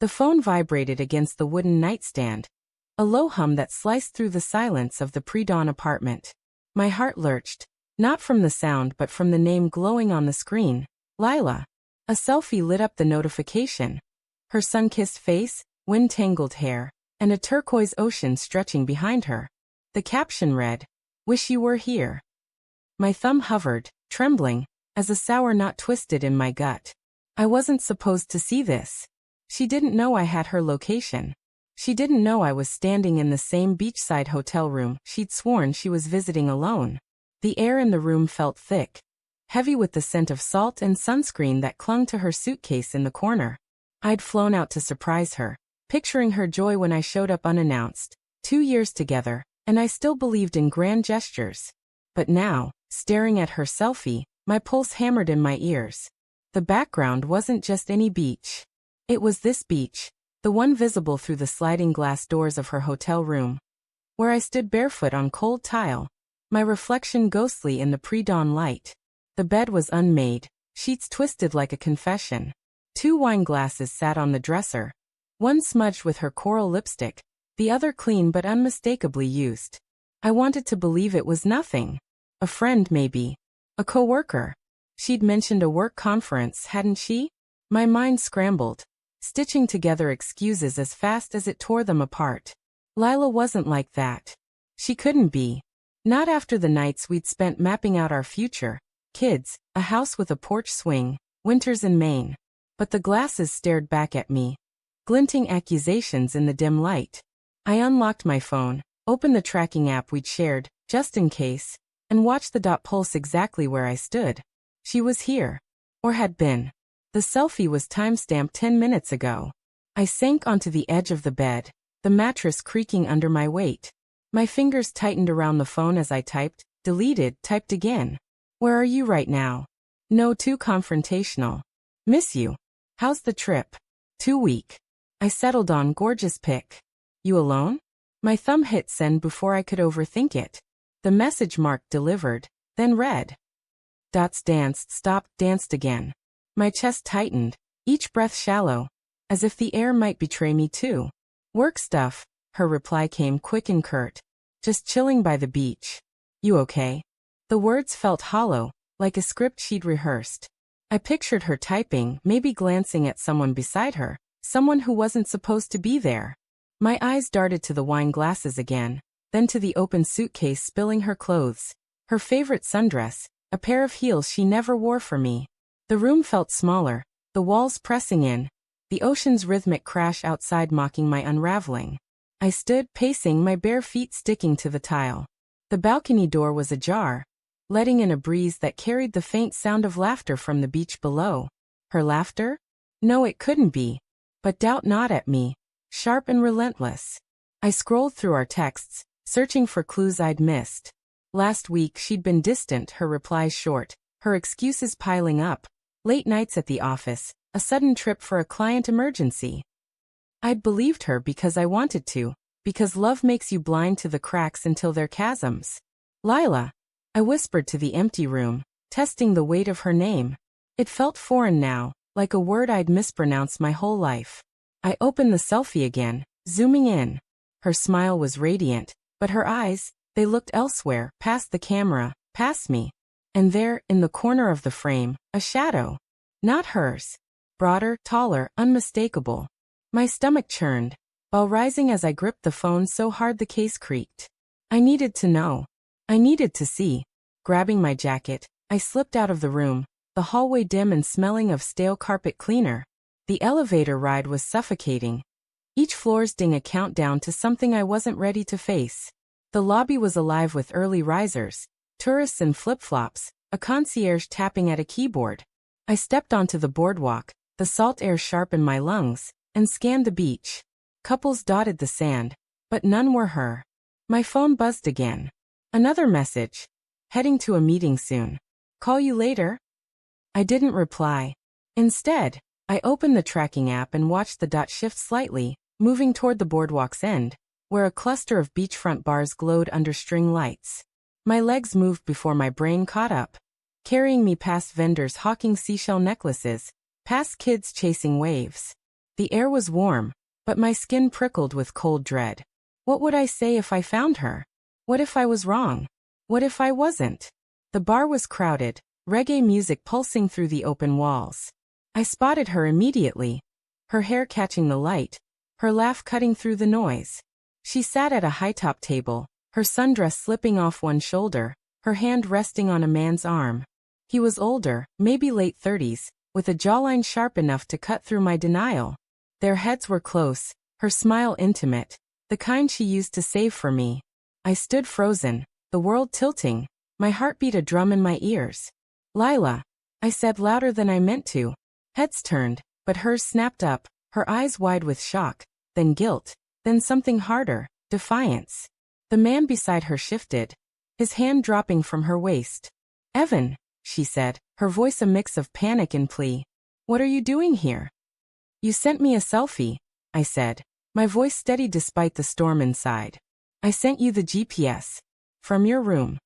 The phone vibrated against the wooden nightstand, a low hum that sliced through the silence of the pre-dawn apartment. My heart lurched, not from the sound but from the name glowing on the screen. Lila. A selfie lit up the notification. Her sun-kissed face, wind-tangled hair, and a turquoise ocean stretching behind her. The caption read, "Wish you were here." My thumb hovered, trembling, as a sour knot twisted in my gut. I wasn't supposed to see this. She didn't know I had her location. She didn't know I was standing in the same beachside hotel room she'd sworn she was visiting alone. The air in the room felt thick, heavy with the scent of salt and sunscreen that clung to her suitcase in the corner. I'd flown out to surprise her, picturing her joy when I showed up unannounced. 2 years together, and I still believed in grand gestures. But now, staring at her selfie, my pulse hammered in my ears. The background wasn't just any beach. It was this beach, the one visible through the sliding glass doors of her hotel room, where I stood barefoot on cold tile, my reflection ghostly in the pre-dawn light. The bed was unmade, sheets twisted like a confession. 2 wine glasses sat on the dresser, one smudged with her coral lipstick, the other clean but unmistakably used. I wanted to believe it was nothing. A friend maybe. A coworker. She'd mentioned a work conference, hadn't she? My mind scrambled, stitching together excuses as fast as it tore them apart. Lila wasn't like that. She couldn't be. Not after the nights we'd spent mapping out our future. Kids, a house with a porch swing, winters in Maine. But the glasses stared back at me, glinting accusations in the dim light. I unlocked my phone, opened the tracking app we'd shared, just in case, and watched the dot pulse exactly where I stood. She was here. Or had been. The selfie was time-stamped 10 minutes ago. I sank onto the edge of the bed, the mattress creaking under my weight. My fingers tightened around the phone as I typed, deleted, typed again. Where are you right now? No, too confrontational. Miss you. How's the trip? Too weak. I settled on gorgeous pic. You alone? My thumb hit send before I could overthink it. The message marked delivered, then read. Dots danced, stopped, danced again. My chest tightened, each breath shallow, as if the air might betray me too. Work stuff, her reply came quick and curt. Just chilling by the beach. You okay? The words felt hollow, like a script she'd rehearsed. I pictured her typing, maybe glancing at someone beside her, someone who wasn't supposed to be there. My eyes darted to the wine glasses again, then to the open suitcase spilling her clothes, her favorite sundress, a pair of heels she never wore for me. The room felt smaller, the walls pressing in, the ocean's rhythmic crash outside mocking my unraveling. I stood, pacing, my bare feet sticking to the tile. The balcony door was ajar, letting in a breeze that carried the faint sound of laughter from the beach below. Her laughter? No, it couldn't be. But doubt gnawed at me, sharp and relentless. I scrolled through our texts, searching for clues I'd missed. Last week she'd been distant, her replies short, her excuses piling up. Late nights at the office, a sudden trip for a client emergency. I'd believed her because I wanted to, because love makes you blind to the cracks until they're chasms. Lila. I whispered to the empty room, testing the weight of her name. It felt foreign now, like a word I'd mispronounced my whole life. I opened the selfie again, zooming in. Her smile was radiant, but her eyes, they looked elsewhere, past the camera, past me. And there, in the corner of the frame, a shadow. Not hers. Broader, taller, unmistakable. My stomach churned, while rising as I gripped the phone so hard the case creaked. I needed to know. I needed to see. Grabbing my jacket, I slipped out of the room, the hallway dim and smelling of stale carpet cleaner. The elevator ride was suffocating. Each floor's ding a countdown to something I wasn't ready to face. The lobby was alive with early risers, tourists in flip-flops, a concierge tapping at a keyboard. I stepped onto the boardwalk, the salt air sharp in my lungs, and scanned the beach. Couples dotted the sand, but none were her. My phone buzzed again. Another message. Heading to a meeting soon. Call you later? I didn't reply. Instead, I opened the tracking app and watched the dot shift slightly, moving toward the boardwalk's end, where a cluster of beachfront bars glowed under string lights. My legs moved before my brain caught up, carrying me past vendors hawking seashell necklaces, past kids chasing waves. The air was warm, but my skin prickled with cold dread. What would I say if I found her? What if I was wrong? What if I wasn't? The bar was crowded, reggae music pulsing through the open walls. I spotted her immediately, her hair catching the light, her laugh cutting through the noise. She sat at a high-top table, her sundress slipping off one shoulder, her hand resting on a man's arm. He was older, maybe late 30s, with a jawline sharp enough to cut through my denial. Their heads were close, her smile intimate, the kind she used to save for me. I stood frozen, the world tilting, my heart beat a drum in my ears. "Lila," I said louder than I meant to. Heads turned, but hers snapped up, her eyes wide with shock, then guilt, then something harder, defiance. The man beside her shifted, his hand dropping from her waist. "Evan," she said, her voice a mix of panic and plea. "What are you doing here?" "You sent me a selfie," I said, my voice steady despite the storm inside. "I sent you the GPS. From your room."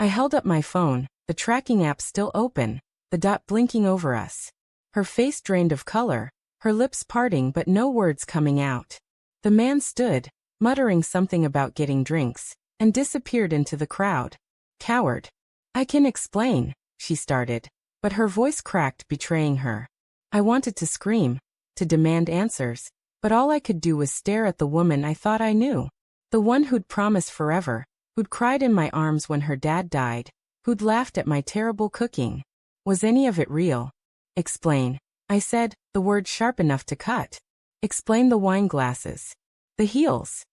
I held up my phone, the tracking app still open, the dot blinking over us. Her face drained of color, her lips parting but no words coming out. The man stood, muttering something about getting drinks, and disappeared into the crowd. "Coward." "I can explain," she started, but her voice cracked, betraying her. I wanted to scream, to demand answers, but all I could do was stare at the woman I thought I knew. The one who'd promised forever, who'd cried in my arms when her dad died, who'd laughed at my terrible cooking. Was any of it real? "Explain," I said, the word sharp enough to cut. "Explain the wine glasses. The heels."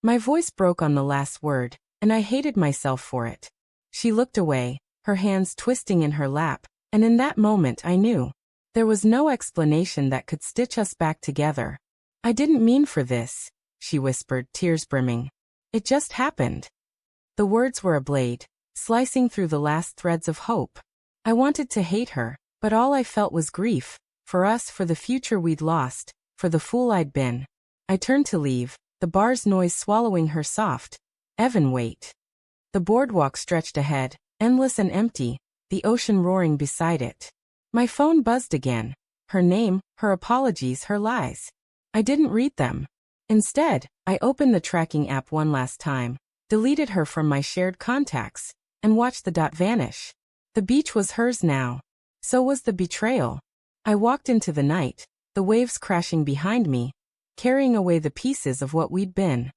My voice broke on the last word, and I hated myself for it. She looked away, her hands twisting in her lap, and in that moment I knew. There was no explanation that could stitch us back together. "I didn't mean for this," she whispered, tears brimming. "It just happened." The words were a blade, slicing through the last threads of hope. I wanted to hate her, but all I felt was grief, for us, for the future we'd lost, for the fool I'd been. I turned to leave, the bar's noise swallowing her soft. "Evan, wait." The boardwalk stretched ahead, endless and empty, the ocean roaring beside it. My phone buzzed again. Her name, her apologies, her lies. I didn't read them. Instead, I opened the tracking app one last time, deleted her from my shared contacts, and watched the dot vanish. The beach was hers now. So was the betrayal. I walked into the night, the waves crashing behind me, carrying away the pieces of what we'd been.